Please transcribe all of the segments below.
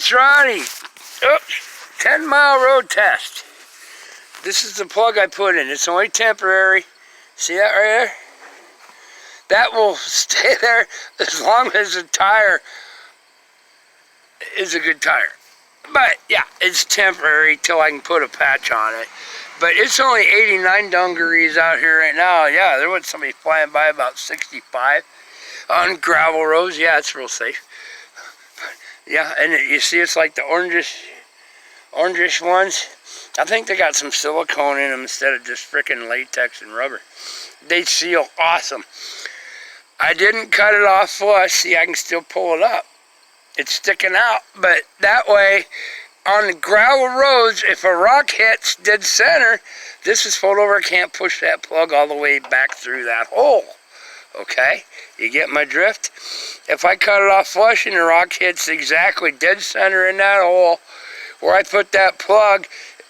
it's Ronnie. Oops, 10-mile road test. This is the plug I put in. It's only temporary. See that right there? That will stay there as long as the tire is a good tire. But yeah, it's temporary till I can put a patch on it. But it's only 89 degrees out here right now. Yeah, there was somebody flying by about 65 on gravel roads. Yeah, it's real safe. Yeah, and you see it's like the orangish ones. I think they got some silicone in them instead of just freaking latex and rubber. They seal awesome. I didn't cut it off flush. See, I can still pull it up. It's sticking out, but that way, on the gravel roads, if a rock hits dead center, this is fold over. I can't push that plug all the way back through that hole. Okay, you get my drift? If I cut it off flush and the rock hits exactly dead center in that hole, where I put that plug,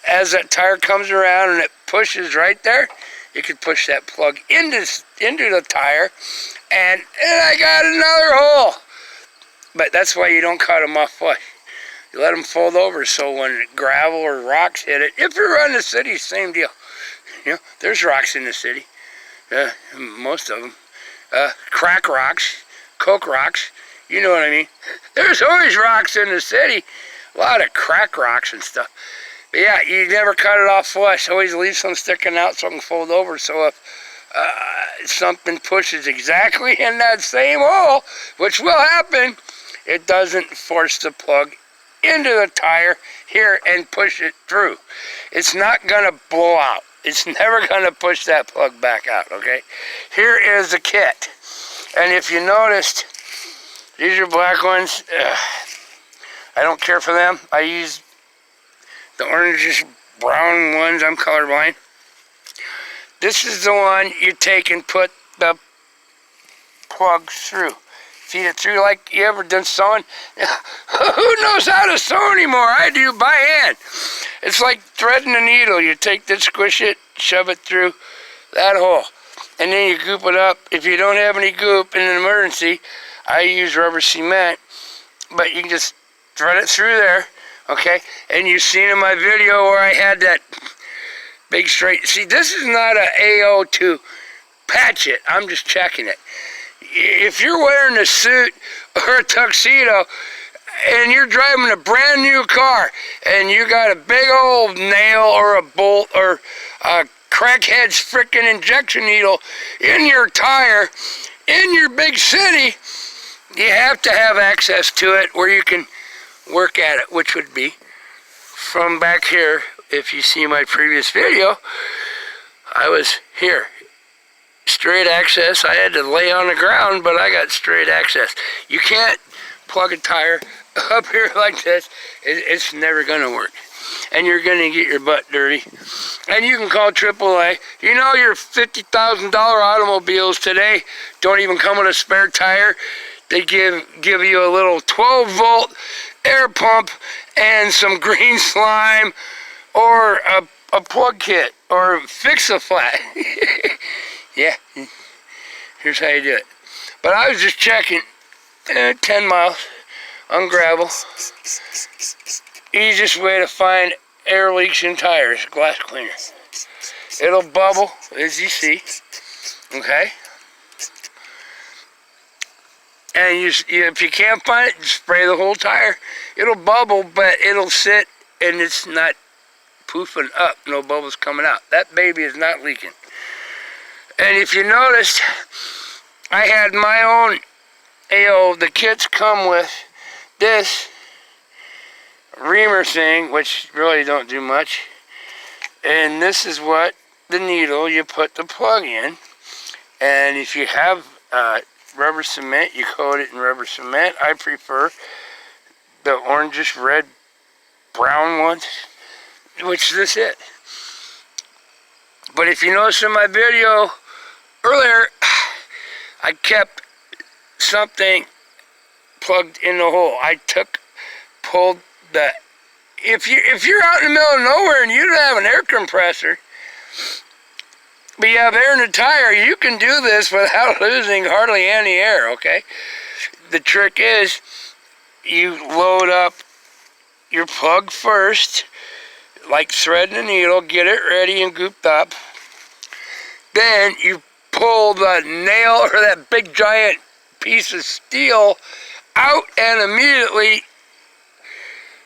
as that tire comes around and it pushes right there, you can push that plug into the tire, and I got another hole. But that's why you don't cut them off flush. You let them fold over so when gravel or rocks hit it, if you're in the city, same deal. You know, there's rocks in the city. Most of them. Crack rocks, coke rocks, you know what I mean. There's always rocks in the city. A lot of crack rocks and stuff. But yeah, you never cut it off flush. Always leave some sticking out so it can fold over. So if something pushes exactly in that same hole, which will happen, it doesn't force the plug into the tire here and push it through. It's not going to blow out. It's never going to push that plug back out, okay? Here is the kit. And if you noticed, these are black ones. I don't care for them. I use the orangish brown ones. I'm colorblind. This is the one you take and put the plug through. Feed it through like you ever done sewing. Who knows how to sew anymore? I do by hand. It's like threading a needle. You take this, squish it, shove it through that hole, and then you goop it up. If you don't have any goop in an emergency, I use rubber cement, but you can just thread it through there, okay? And you've seen in my video where I had that big straight. See, this is not an AO to patch it. I'm just checking it. If you're wearing a suit or a tuxedo and you're driving a brand new car and you got a big old nail or a bolt or a crackhead's freaking injection needle in your tire in your big city, you have to have access to it where you can work at it, which would be from back here. If you see my previous video, I was here. Straight access. I had to lay on the ground, but I got straight access. You can't plug a tire up here like this. It's never going to work. And you're going to get your butt dirty. And you can call AAA. You know your $50,000 automobiles today don't even come with a spare tire. They give you a little 12-volt air pump and some green slime or a plug kit or fix-wach. Yeah, here's how you do it. But I was just checking, 10 miles on gravel. Easiest way to find air leaks in tires, glass cleaner. It'll bubble, as you see, okay? And if you can't find it, just spray the whole tire. It'll bubble, but it'll sit and it's not poofing up, no bubbles coming out. That baby is not leaking. And if you noticed, I had my own AO. The kits come with this reamer thing, which really don't do much. And this is what the needle you put the plug in. And if you have rubber cement, you coat it in rubber cement. I prefer the orangish red brown ones, which this is. But if you notice in my video earlier, I kept something plugged in the hole. I pulled the, if you're out in the middle of nowhere and you don't have an air compressor, but you have air in the tire, you can do this without losing hardly any air, okay? The trick is you load up your plug first, like threading a needle, get it ready and gooped up. Then you pull the nail or that big giant piece of steel out and immediately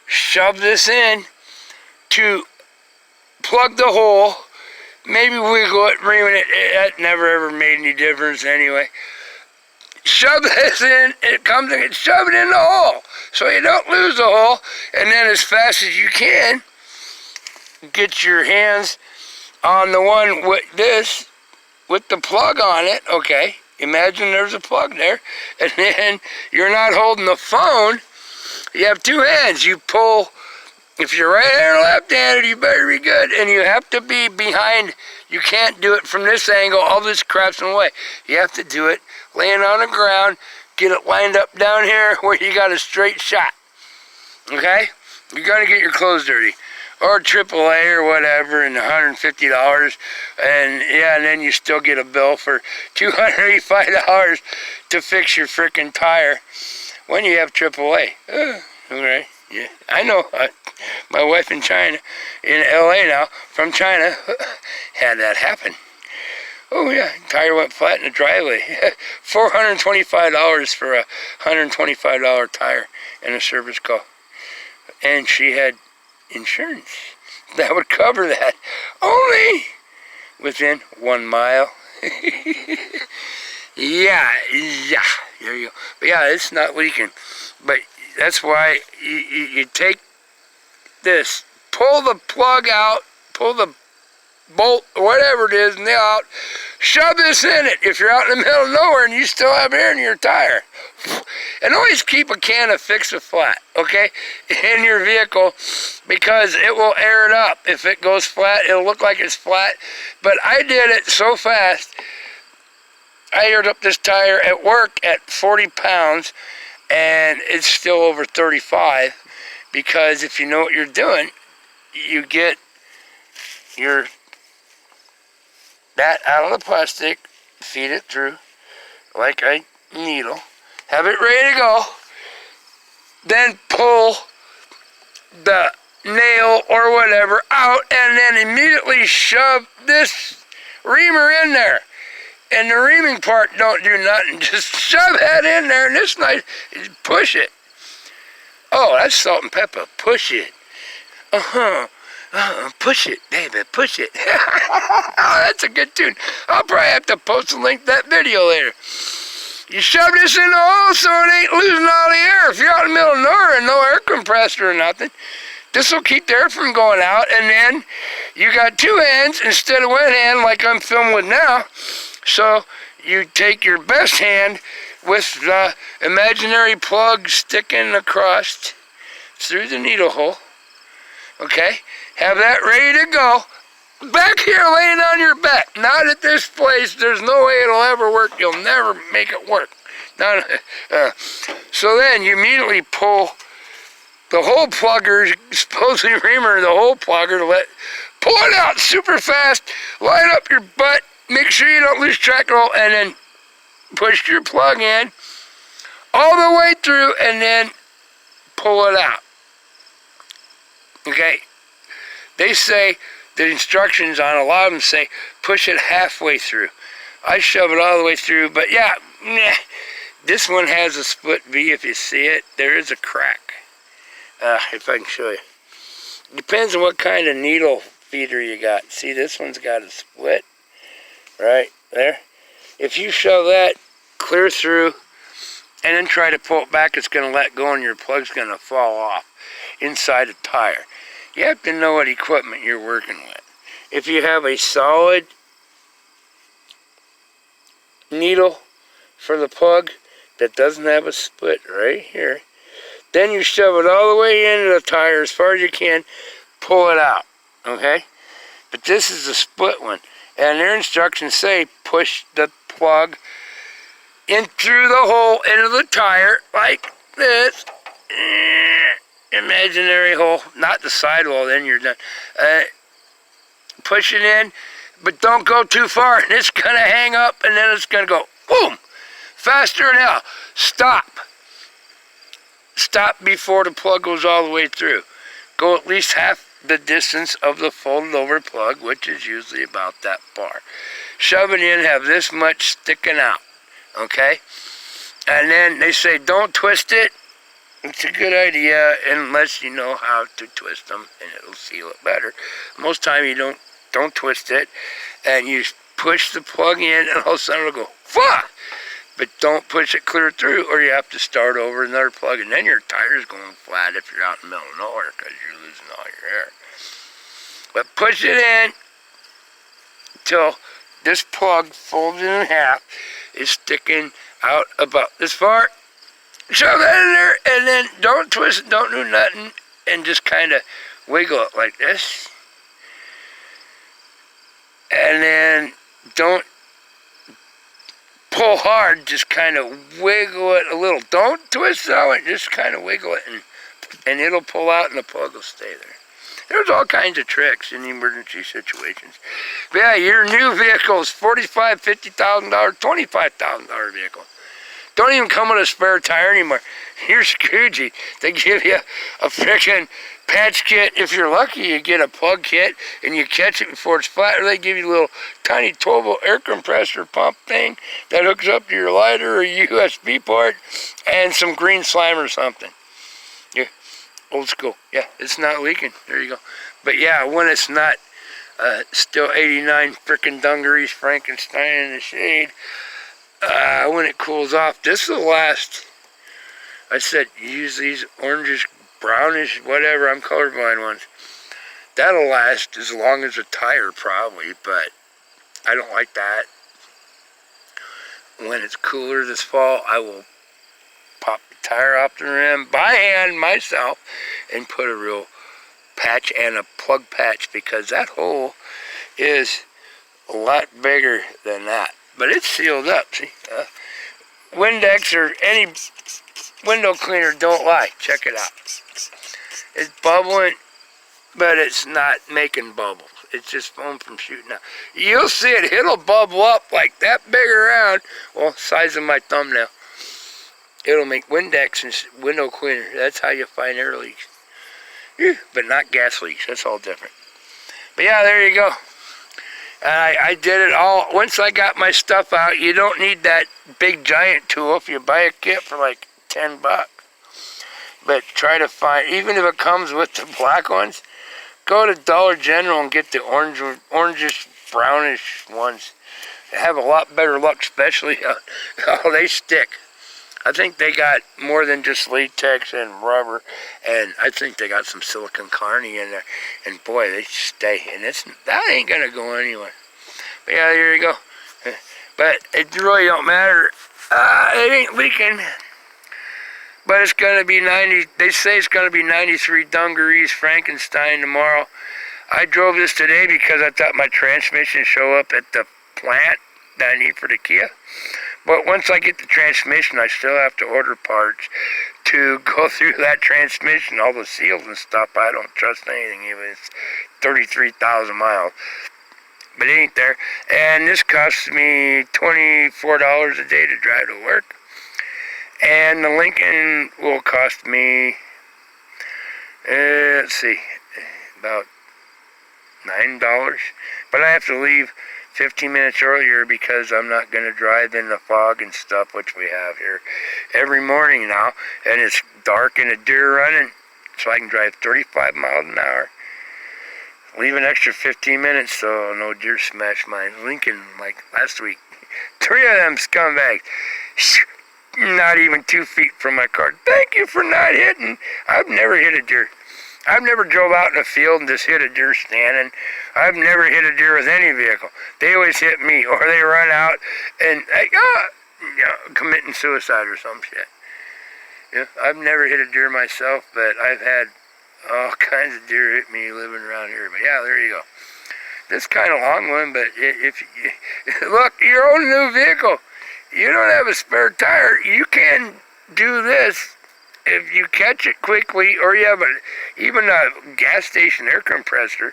shove this in to plug the hole. Maybe wiggle it, reaming it. That never ever made any difference anyway. Shove this in, it comes in, shove it in the hole so you don't lose the hole. And then as fast as you can, get your hands on the one with this, with the plug on it, okay? Imagine there's a plug there. And then you're not holding the phone. You have two hands. You pull, if you're right-handed or left-handed, you better be good. And you have to be behind. You can't do it from this angle. All this crap's in the way. You have to do it laying on the ground. Get it lined up down here where you got a straight shot. Okay? You're going to get your clothes dirty. Or AAA or whatever, and $150. And yeah, and then you still get a bill for $285 to fix your frickin' tire when you have AAA. Okay, yeah, I know. My wife in China, in LA now, from China, had that happen. Oh yeah, tire went flat in the driveway. $425 for a $125 tire and a service call. And she had insurance that would cover that, only within 1 mile. yeah, there you go. But yeah, it's not leaking. But that's why you take this, pull the plug out, pull the bolt, whatever it is, nail out, shove this in it if you're out in the middle of nowhere and you still have air in your tire. And always keep a can of fix-wach, okay, in your vehicle, because it will air it up. If it goes flat, it'll look like it's flat. But I did it so fast, I aired up this tire at work at 40 pounds, and it's still over 35, because if you know what you're doing, you get that out of the plastic, feed it through like a needle, have it ready to go, then pull the nail or whatever out, and then immediately shove this reamer in there. And the reaming part don't do nothing, just shove that in there, and this nice, push it. Oh, that's salt and pepper, push it. Push it, baby, push it. Oh, that's a good tune. I'll probably have to post a link to that video later. You shove this in the hole so it ain't losing all the air. If you're out in the middle of nowhere and no air compressor or nothing, this will keep the air from going out. And then you got two hands instead of one hand like I'm filming with now. So you take your best hand with the imaginary plug sticking across through the needle hole. Okay? Have that ready to go. Back here laying on your back. Not at this place. There's no way it'll ever work. You'll never make it work. So then you immediately pull the hole plugger, supposedly reamer, the hole plugger, pull it out super fast, line up your butt, make sure you don't lose track of it, and then push your plug in all the way through, and then pull it out. Okay? They say, the instructions on a lot of them say, push it halfway through. I shove it all the way through, but yeah, this one has a split V. If you see it, there is a crack. If I can show you. Depends on what kind of needle feeder you got. See, this one's got a split right there. If you shove that clear through and then try to pull it back, it's going to let go and your plug's going to fall off inside the tire. You have to know what equipment you're working with. If you have a solid needle for the plug that doesn't have a split right here, then you shove it all the way into the tire as far as you can, pull it out, okay? But this is a split one, and their instructions say push the plug in through the hole into the tire like this. Imaginary hole, not the sidewall, then you're done. Push it in, but don't go too far, and it's going to hang up, and then it's going to go, boom, faster than hell. Stop. Stop before the plug goes all the way through. go at least half the distance of the folded over plug, which is usually about that far. Shove it in, have this much sticking out, okay? And then they say don't twist it. It's a good idea unless you know how to twist them, and it'll seal it better. Most time you don't twist it, and you push the plug in, and all of a sudden it'll go, fuck! But don't push it clear through, or you have to start over another plug, and then your tire's going flat if you're out in the middle of nowhere because you're losing all your air. But push it in till this plug folded in half is sticking out about this far. Shove that in there, and then don't twist it, don't do nothing, and just kind of wiggle it like this. And then don't pull hard, just kind of wiggle it a little. Don't twist it out, just kind of wiggle it, and it'll pull out and the plug will stay there. There's all kinds of tricks in emergency situations. But yeah, your new vehicle is $45,000, $50,000, $25,000 vehicle. Don't even come with a spare tire anymore. You're screwed. They give you a frickin' patch kit. If you're lucky, you get a plug kit and you catch it before it's flat, or they give you a little tiny 12-volt air compressor pump thing that hooks up to your lighter or USB port and some green slime or something. Yeah, old school. Yeah, it's not leaking. There you go. But yeah, when it's not still 89 frickin' dungarees Frankenstein in the shade, when it cools off, this will last. I said use these orangish, brownish, whatever, I'm colorblind ones. That'll last as long as a tire probably, but I don't like that. When it's cooler this fall, I will pop the tire off the rim by hand myself and put a real patch and a plug patch, because that hole is a lot bigger than that. But it's sealed up, see? Windex or any window cleaner don't lie. Check it out. It's bubbling, but it's not making bubbles. It's just foam from shooting out. You'll see it. It'll bubble up like that big around. Well, size of my thumbnail. It'll make Windex and window cleaner. That's how you find air leaks. But not gas leaks. That's all different. But yeah, there you go. I did it all. Once I got my stuff out, you don't need that big giant tool if you buy a kit for like $10. But try to find, even if it comes with the black ones, go to Dollar General and get the orangish, brownish ones. They have a lot better luck, especially how they stick. I think they got more than just latex and rubber, and I think they got some silicon carney in there. And boy, they stay. And that ain't gonna go anywhere. But yeah, there you go. But it really don't matter. It ain't leaking. But it's gonna be 90. They say it's gonna be 93 dungarees Frankenstein tomorrow. I drove this today because I thought my transmission show up at the plant that I need for the Kia. But once I get the transmission, I still have to order parts to go through that transmission, all the seals and stuff. I don't trust anything, even it's 33,000 miles. But it ain't there. And this costs me $24 a day to drive to work. And the Lincoln will cost me, let's see, about $9. But I have to leave 15 minutes earlier because I'm not going to drive in the fog and stuff, which we have here every morning now. And it's dark and a deer running, so I can drive 35 miles an hour. Leave an extra 15 minutes so no deer smash my Lincoln like last week. 3 of them scumbags. Not even 2 feet from my car. Thank you for not hitting. I've never hit a deer. I've never drove out in a field and just hit a deer standing. I've never hit a deer with any vehicle. They always hit me, or they run out and committing suicide or some shit. Yeah, I've never hit a deer myself, but I've had all kinds of deer hit me living around here. But yeah, there you go. This kind of long one, but if you, look, your own new vehicle, you don't have a spare tire, you can do this. If you catch it quickly, or you have even a gas station air compressor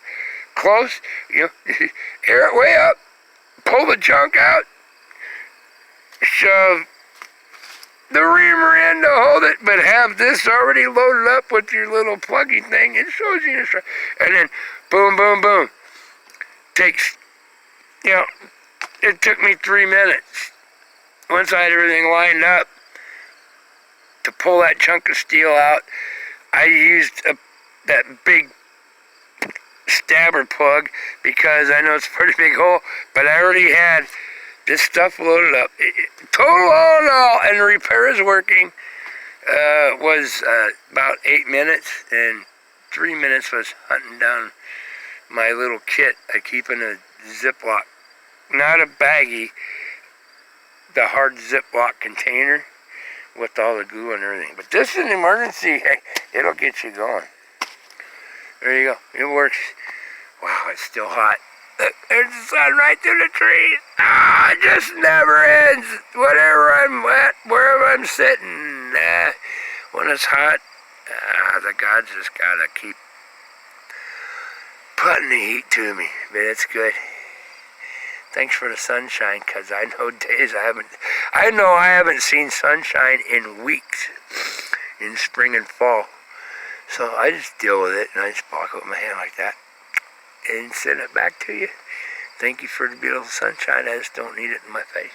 close, air it way up, pull the junk out, shove the reamer in to hold it, but have this already loaded up with your little pluggy thing. It shows you, and then boom, boom, boom. Takes, it took me 3 minutes. Once I had everything lined up to pull that chunk of steel out, I used that big stabber plug because I know it's a pretty big hole, but I already had this stuff loaded up. Total all in all, and the repair is working, was about 8 minutes, and 3 minutes was hunting down my little kit I keep in a Ziploc, not a baggie, the hard Ziploc container with all the glue and everything. But this is an emergency. Hey, it'll get you going. There you go. It works. Wow, it's still hot. Look, there's the sun right through the trees. Ah, it just never ends. Whatever I'm at, wherever I'm sitting, when it's hot, the gods just gotta keep putting the heat to me. But it's good. Thanks for the sunshine, because I know days I haven't seen sunshine in weeks in spring and fall. So I just deal with it, and I just block it with my hand like that and send it back to you. Thank you for the beautiful sunshine. I just don't need it in my face.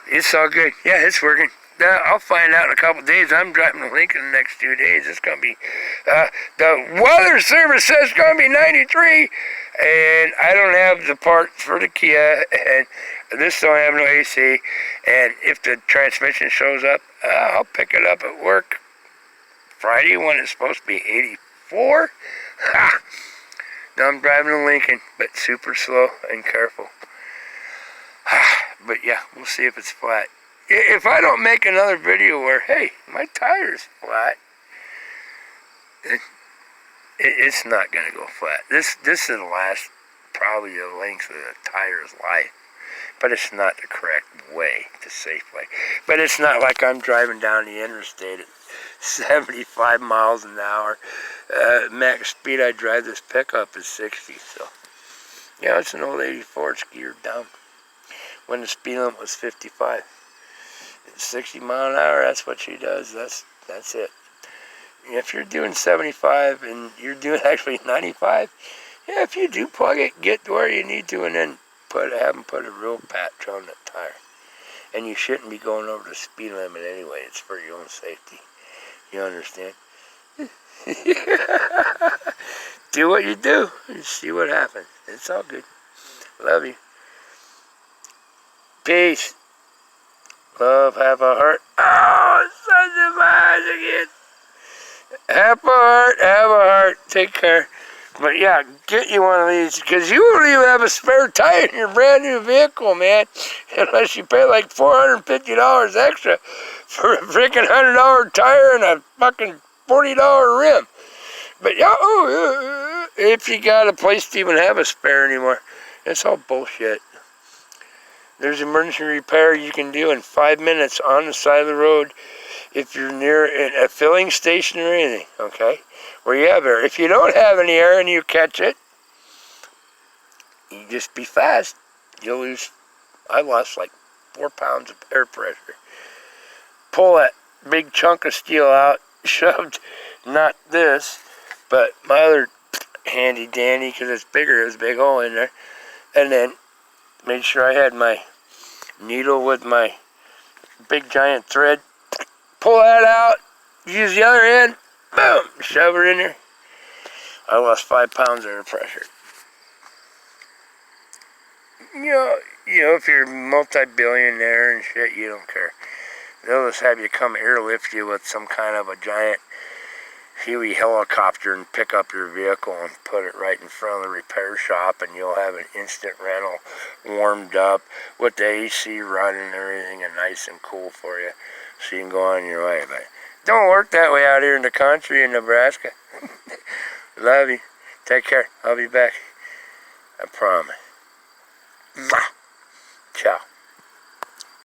It's all good. Yeah, it's working. I'll find out in a couple of days. I'm driving to Lincoln the next 2 days. It's going to be, the weather service says it's going to be 93, and I don't have the parts for the Kia, and this don't have no AC, and if the transmission shows up, I'll pick it up at work Friday when it's supposed to be 84. Ha! Now I'm driving to Lincoln, but super slow and careful. But yeah, we'll see if it's flat. If I don't make another video where, hey, my tire's flat, it's not going to go flat. This is last probably the length of the tire's life. But it's not the correct way, the safe way. But it's not like I'm driving down the interstate at 75 miles an hour. Max speed I drive this pickup is 60. So, yeah, it's an old 84. It's geared down. When the speed limit was 55. 60 mile an hour, that's what she does. That's it. If you're doing 75 and you're doing actually 95, yeah, if you do plug it, get to where you need to, and then have them put a real patch on that tire. And you shouldn't be going over the speed limit anyway. It's for your own safety. You understand? Do what you do and see what happens. It's all good. Love you. Peace. Love, have a heart. Oh, such a magic. Have a heart, have a heart. Take care. But yeah, get you one of these, because you won't even have a spare tire in your brand new vehicle, man. Unless you pay like $450 extra for a freaking $100 tire and a fucking $40 rim. But yeah, if you got a place to even have a spare anymore, it's all bullshit. There's emergency repair you can do in 5 minutes on the side of the road if you're near a filling station or anything, okay? Where you have air. If you don't have any air and you catch it, you just be fast. You'll lose. I lost like 4 pounds of air pressure. Pull that big chunk of steel out, shoved, not this, but my other handy dandy, because it's bigger, there's a big hole in there, and then made sure I had my needle with my big giant thread. Pull that out, use the other end, boom, shove it in there. I lost 5 pounds of air pressure. You know, if you're multi-billionaire and shit, you don't care. They'll just have you come airlift you with some kind of a giant Huey helicopter and pick up your vehicle and put it right in front of the repair shop, and you'll have an instant rental warmed up with the AC running and everything, and nice and cool for you, so you can go on your way. But don't work that way out here in the country in Nebraska. Love you. Take care. I'll be back. I promise. Ciao.